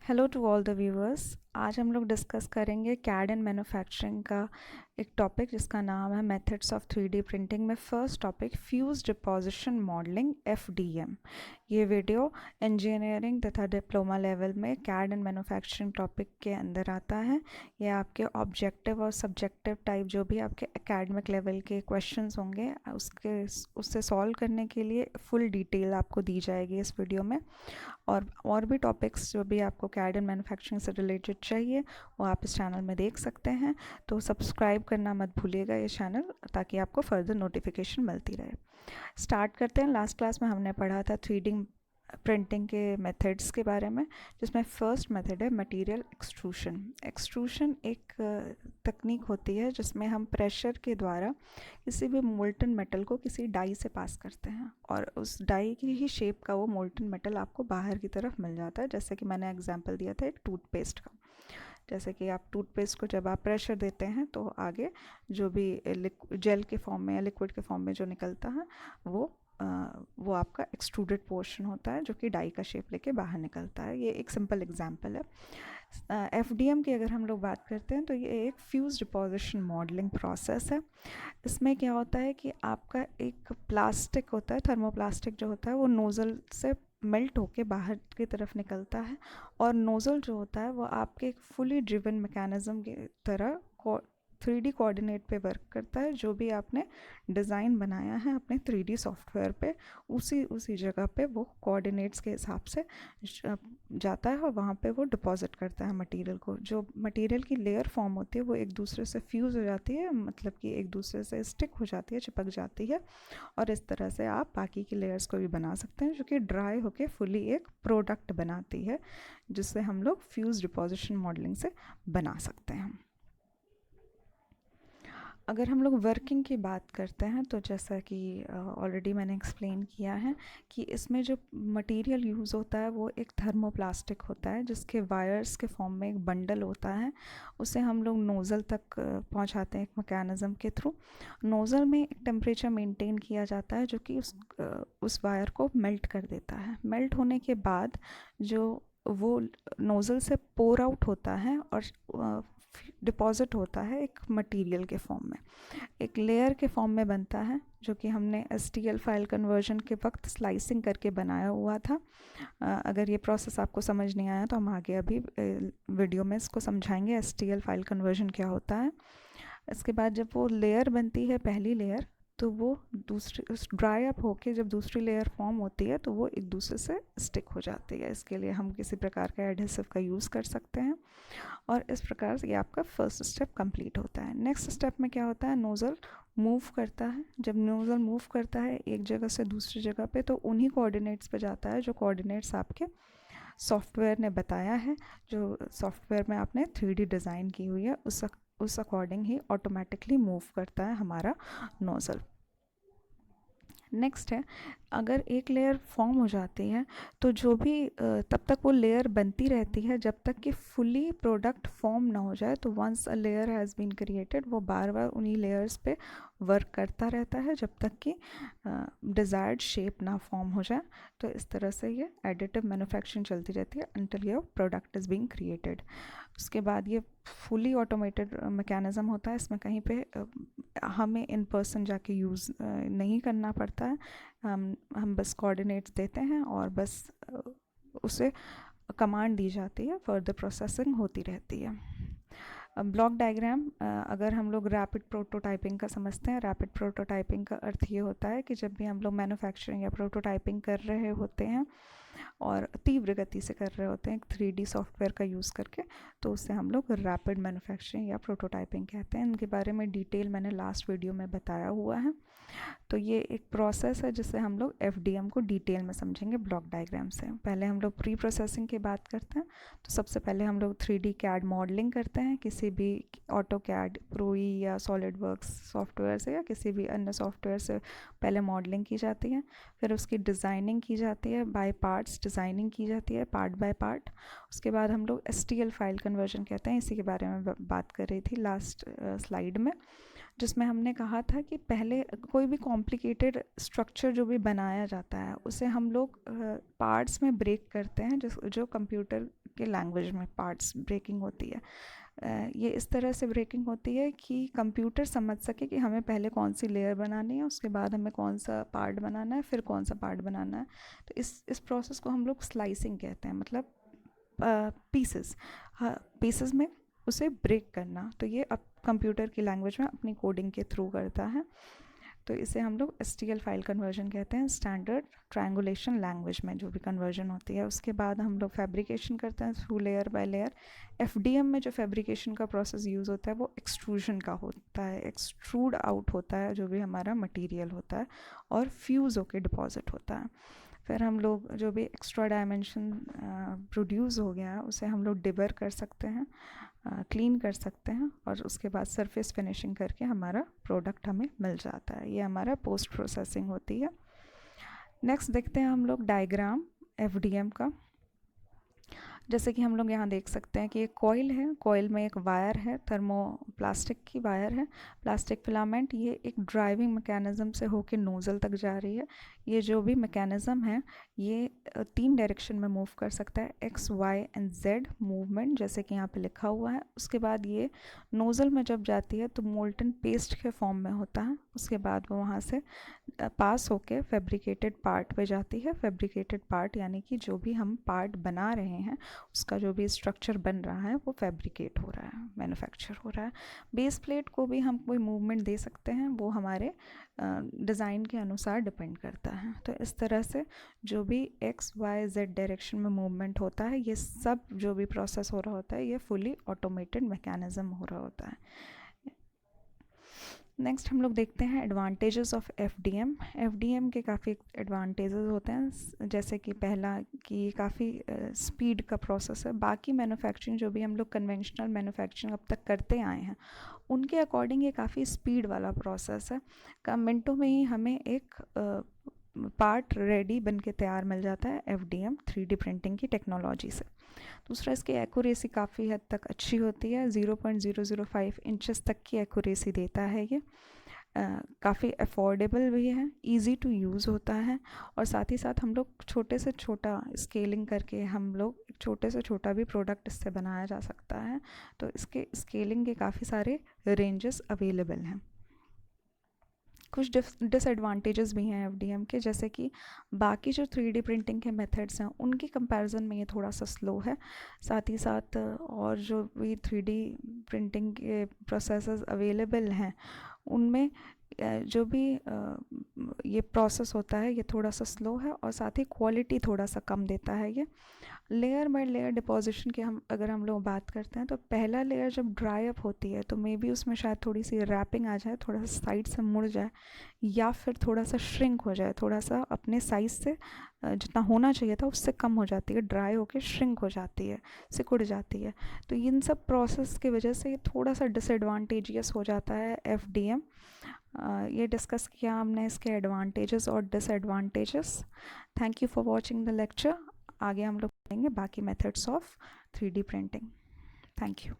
Hello to all the viewers. आज हम लोग डिस्कस करेंगे कैड एंड मैन्युफैक्चरिंग का एक टॉपिक जिसका नाम है मेथड्स ऑफ 3D प्रिंटिंग में first topic fuse deposition modelling FDM। ये वीडियो इंजीनियरिंग तथा डिप्लोमा लेवल में कैड एंड मैन्युफैक्चरिंग टॉपिक के अंदर आता है। ये आपके ऑब्जेक्टिव और सब्जेक्टिव टाइप जो भी आपके एकेडमिक लेवल के क्वेश्चंस होंगे उससे सॉल्व करने के लिए फुल डिटेल आपको दी जाएगी इस वीडियो में। और भी टॉपिक्स जो भी आपको कैड एंड मैन्युफैक्चरिंग से रिलेटेड चाहिए वो आप इस चैनल में देख सकते हैं। तो सब्सक्राइब करना मत भूलिएगा ये चैनल, ताकि आपको फर्दर नोटिफिकेशन मिलती रहे। स्टार्ट करते हैं। लास्ट क्लास में हमने पढ़ा था 3D प्रिंटिंग के मेथड्स के बारे में, जिसमें फर्स्ट मेथड है मटेरियल एक्सट्रूशन। एक्सट्रूशन एक तकनीक होती है जिसमें हम प्रेशर के द्वारा किसी भी मोल्टन मेटल को किसी डाई से पास करते हैं और उस डाई की ही शेप का वो मोल्टन मेटल आपको बाहर की तरफ मिल जाता है। जैसे कि मैंने एग्जांपल दिया था एक टूथपेस्ट का। जैसे कि आप टूथपेस्ट को जब आप प्रेशर देते हैं तो आगे जो भी जेल के फॉर्म में या लिक्विड के फॉर्म में जो निकलता है वो आपका एक्सट्रूडेड पोर्शन होता है, जो कि डाई का शेप लेके बाहर निकलता है। ये एक सिंपल एग्जांपल है। FDM की अगर हम लोग बात करते हैं तो ये एक फ्यूज डिपोजिशन मॉडलिंग प्रोसेस है। इसमें क्या होता है कि आपका एक प्लास्टिक होता है, थर्मोप्लास्टिक जो होता है वो नोज़ल से मेल्ट होके बाहर की तरफ निकलता है, और नोज़ल जो होता है वो आपके एक फुली ड्रिवन मैकेनिज़्म की तरह 3D कोऑर्डिनेट पे वर्क करता है। जो भी आपने डिज़ाइन बनाया है अपने 3D सॉफ्टवेयर पे, उसी जगह पे वो कोऑर्डिनेट्स के हिसाब से जाता है और वहाँ पे वो डिपॉजिट करता है मटेरियल को। जो मटेरियल की लेयर फॉर्म होती है वो एक दूसरे से फ्यूज़ हो जाती है, मतलब कि एक दूसरे से स्टिक हो जाती है, चिपक जाती है। और इस तरह से आप बाकी की लेयर्स को भी बना सकते हैं, जो कि ड्राई होके फुली एक प्रोडक्ट बनाती है, जिससे हम लोग फ्यूज़ डिपोजिशन मॉडलिंग से बना सकते हैं। अगर हम लोग वर्किंग की बात करते हैं तो जैसा कि ऑलरेडी मैंने एक्सप्लेन किया है कि इसमें जो मटेरियल यूज़ होता है वो एक थर्मोप्लास्टिक होता है, जिसके वायर्स के फॉर्म में एक बंडल होता है। उसे हम लोग नोज़ल तक पहुंचाते हैं एक मैकेनिज़्म के थ्रू। नोज़ल में एक टेम्परेचर मेंटेन किया जाता है जो कि उस वायर को मेल्ट कर देता है। मेल्ट होने के बाद जो वो नोज़ल से पोर आउट होता है और डिपॉजिट होता है एक मटेरियल के फॉर्म में, एक लेयर के फॉर्म में बनता है, जो कि हमने STL फाइल कन्वर्जन के वक्त स्लाइसिंग करके बनाया हुआ था। अगर ये प्रोसेस आपको समझ नहीं आया तो हम आगे अभी वीडियो में इसको समझाएंगे STL फाइल कन्वर्जन क्या होता है। इसके बाद जब वो लेयर बनती है, पहली लेयर, तो वो दूसरी ड्राई अप होके जब दूसरी लेयर फॉर्म होती है तो वो एक दूसरे से स्टिक हो जाती है। इसके लिए हम किसी प्रकार का एडहेसिव का यूज़ कर सकते हैं, और इस प्रकार से ये आपका फर्स्ट स्टेप कंप्लीट होता है। नेक्स्ट स्टेप में क्या होता है, नोज़ल मूव करता है। जब नोज़ल मूव करता है एक जगह से दूसरी जगह पे, तो उन्हीं कोऑर्डिनेट्स पे जाता है जो कोऑर्डिनेट्स आपके सॉफ्टवेयर ने बताया है। जो सॉफ्टवेयर में आपने 3D डिज़ाइन की हुई है उस अकॉर्डिंग ही ऑटोमेटिकली मूव करता है हमारा नोज़ल। नेक्स्ट है, अगर एक लेयर फॉर्म हो जाती है तो जो भी तब तक वो लेयर बनती रहती है जब तक कि फुली प्रोडक्ट फॉर्म ना हो जाए। तो once a layer has been created, वो बार बार उन्हीं लेयर्स पे वर्क करता रहता है जब तक कि डिज़ायर्ड शेप ना फॉर्म हो जाए। तो इस तरह से ये एडिटिव मैन्युफैक्चरिंग चलती रहती है until your product is being created. उसके बाद ये फुली ऑटोमेटेड मैकेनिज़्म होता है। इसमें कहीं पे हमें इन पर्सन जाके यूज़ नहीं करना पड़ता है। हम बस कोऑर्डिनेट्स देते हैं और बस उसे कमांड दी जाती है, फर्दर प्रोसेसिंग होती रहती है। ब्लॉक डायग्राम, अगर हम लोग रैपिड प्रोटोटाइपिंग का समझते हैं, रैपिड प्रोटोटाइपिंग का अर्थ ये होता है कि जब भी हम लोग मैन्युफैक्चरिंग या प्रोटोटाइपिंग कर रहे होते हैं और तीव्र गति से कर रहे होते हैं 3D सॉफ्टवेयर का यूज़ करके, तो उससे हम लोग रैपिड मैन्युफैक्चरिंग या प्रोटोटाइपिंग कहते हैं। इनके बारे में डिटेल मैंने लास्ट वीडियो में बताया हुआ है। तो ये एक प्रोसेस है जिससे हम लोग FDM को डिटेल में समझेंगे ब्लॉक डायग्राम से। पहले हम लोग प्री प्रोसेसिंग की बात करते हैं। तो सबसे पहले हम लोग 3D CAD मॉडलिंग करते हैं किसी भी AutoCAD, प्रोई या सॉलिडवर्क्स सॉफ्टवेयर से, या किसी भी अन्य सॉफ्टवेयर से पहले मॉडलिंग की जाती है। फिर उसकी डिज़ाइनिंग की जाती है, बाय पार्ट्स डिज़ाइनिंग की जाती है, पार्ट बाय पार्ट। उसके बाद हम लोग STL फाइल कन्वर्जन कहते हैं, इसी के बारे में बात कर रही थी लास्ट स्लाइड में। जिसमें हमने कहा था कि पहले कोई भी कॉम्प्लिकेटेड स्ट्रक्चर जो भी बनाया जाता है उसे हम लोग पार्ट्स में ब्रेक करते हैं, जो कंप्यूटर के लैंग्वेज में पार्ट्स ब्रेकिंग होती है। ये इस तरह से ब्रेकिंग होती है कि कंप्यूटर समझ सके कि हमें पहले कौन सी लेयर बनानी है, उसके बाद हमें कौन सा पार्ट बनाना है, फिर कौन सा पार्ट बनाना है। तो इस प्रोसेस को हम लोग स्लाइसिंग कहते हैं, मतलब पीसेस, हाँ, पीसेस में उसे ब्रेक करना। तो ये अब कंप्यूटर की लैंग्वेज में अपनी कोडिंग के थ्रू करता है। तो इसे हम लोग STL फाइल कन्वर्जन कहते हैं, स्टैंडर्ड ट्रायंगुलेशन लैंग्वेज में जो भी कन्वर्जन होती है। उसके बाद हम लोग फैब्रिकेशन करते हैं through layer by layer. FDM में जो फैब्रिकेशन का प्रोसेस यूज़ होता है वो एक्सट्रूजन का होता है, एक्सट्रूड आउट होता है जो भी हमारा मटेरियल होता है, और फ्यूज़ होके डिपॉजिट होता है। फिर हम लोग जो भी एक्स्ट्रा डायमेंशन प्रोड्यूस हो गया है उसे हम लोग डिबर कर सकते हैं, क्लीन कर सकते हैं, और उसके बाद सरफेस फिनिशिंग करके हमारा प्रोडक्ट हमें मिल जाता है। ये हमारा पोस्ट प्रोसेसिंग होती है। नेक्स्ट देखते हैं हम लोग डायग्राम FDM का। जैसे कि हम लोग यहाँ देख सकते हैं कि एक कॉइल है, कॉइल में एक वायर है, प्लास्टिक की वायर है, प्लास्टिक फिलामेंट। ये एक ड्राइविंग मैकेनिज़्म से होके नोज़ल तक जा रही है। ये जो भी मैकेनिज़्म है ये 3 डायरेक्शन में मूव कर सकता है, X, Y and Z movement, जैसे कि यहाँ पे लिखा हुआ है। उसके बाद ये नोज़ल में जब जाती है तो मोल्टन पेस्ट के फॉर्म में होता है। उसके बाद वो वहाँ से पास होके फैब्रिकेटेड पार्ट पे जाती है। फैब्रिकेटेड पार्ट यानी कि जो भी हम पार्ट बना रहे हैं उसका जो भी स्ट्रक्चर बन रहा है वो फैब्रिकेट हो रहा है, मैन्युफैक्चर हो रहा है। बेस प्लेट को भी हम कोई मूवमेंट दे सकते हैं, वो हमारे डिज़ाइन के अनुसार डिपेंड करता है। तो इस तरह से जो भी X, Y, Z डायरेक्शन में मूवमेंट होता है, ये सब जो भी प्रोसेस हो रहा होता है ये फुली ऑटोमेटेड मैकेनिज़्म हो रहा होता है। नेक्स्ट हम लोग देखते हैं एडवांटेजेस ऑफ FDM। FDM के काफ़ी एडवांटेजेस होते हैं, जैसे कि पहला कि काफ़ी स्पीड का प्रोसेस है। बाकी मैन्युफैक्चरिंग जो भी हम लोग कन्वेंशनल मैन्युफैक्चरिंग अब तक करते आए हैं उनके अकॉर्डिंग ये काफ़ी स्पीड वाला प्रोसेस है। मिनटों में ही हमें एक पार्ट रेडी बन के तैयार मिल जाता है FDM 3D प्रिंटिंग की टेक्नोलॉजी से। दूसरा, इसकी एक्यूरेसी काफ़ी हद तक अच्छी होती है, 0.005 इंचेस तक की एक्यूरेसी देता है ये। काफ़ी अफोर्डेबल भी है, इजी टू यूज़ होता है, और साथ ही साथ हम लोग छोटे से छोटा स्केलिंग करके हम लोग छोटे से छोटा भी प्रोडक्ट इससे बनाया जा सकता है। तो इसके स्केलिंग के काफ़ी सारे रेंजेस अवेलेबल हैं। कुछ डिसएडवांटेजेस भी हैं FDM के, जैसे कि बाकी जो 3D प्रिंटिंग के मेथड्स हैं उनकी कंपैरिजन में ये थोड़ा सा स्लो है। साथ ही साथ और जो भी 3D प्रिंटिंग के प्रोसेसेस अवेलेबल हैं उनमें जो भी ये प्रोसेस होता है ये थोड़ा सा स्लो है, और साथ ही क्वालिटी थोड़ा सा कम देता है ये। लेयर बाय लेयर डिपॉजिशन की अगर हम लोग बात करते हैं तो पहला लेयर जब ड्राई अप होती है तो मे बी उसमें शायद थोड़ी सी रैपिंग आ जाए, थोड़ा सा साइड से मुड़ जाए, या फिर थोड़ा सा श्रिंक हो जाए, थोड़ा सा अपने साइज़ से जितना होना चाहिए था उससे कम हो जाती है, ड्राई होकर श्रिंक हो जाती है, सिकुड़ जाती है। तो इन सब प्रोसेस की वजह से थोड़ा सा डिसएडवांटेजियस हो जाता है FDM। ये डिस्कस किया हमने इसके एडवांटेजेस और disadvantages. Thank you for watching the lecture. आगे हम लोग पढ़ेंगे बाकी methods of 3D printing. Thank you.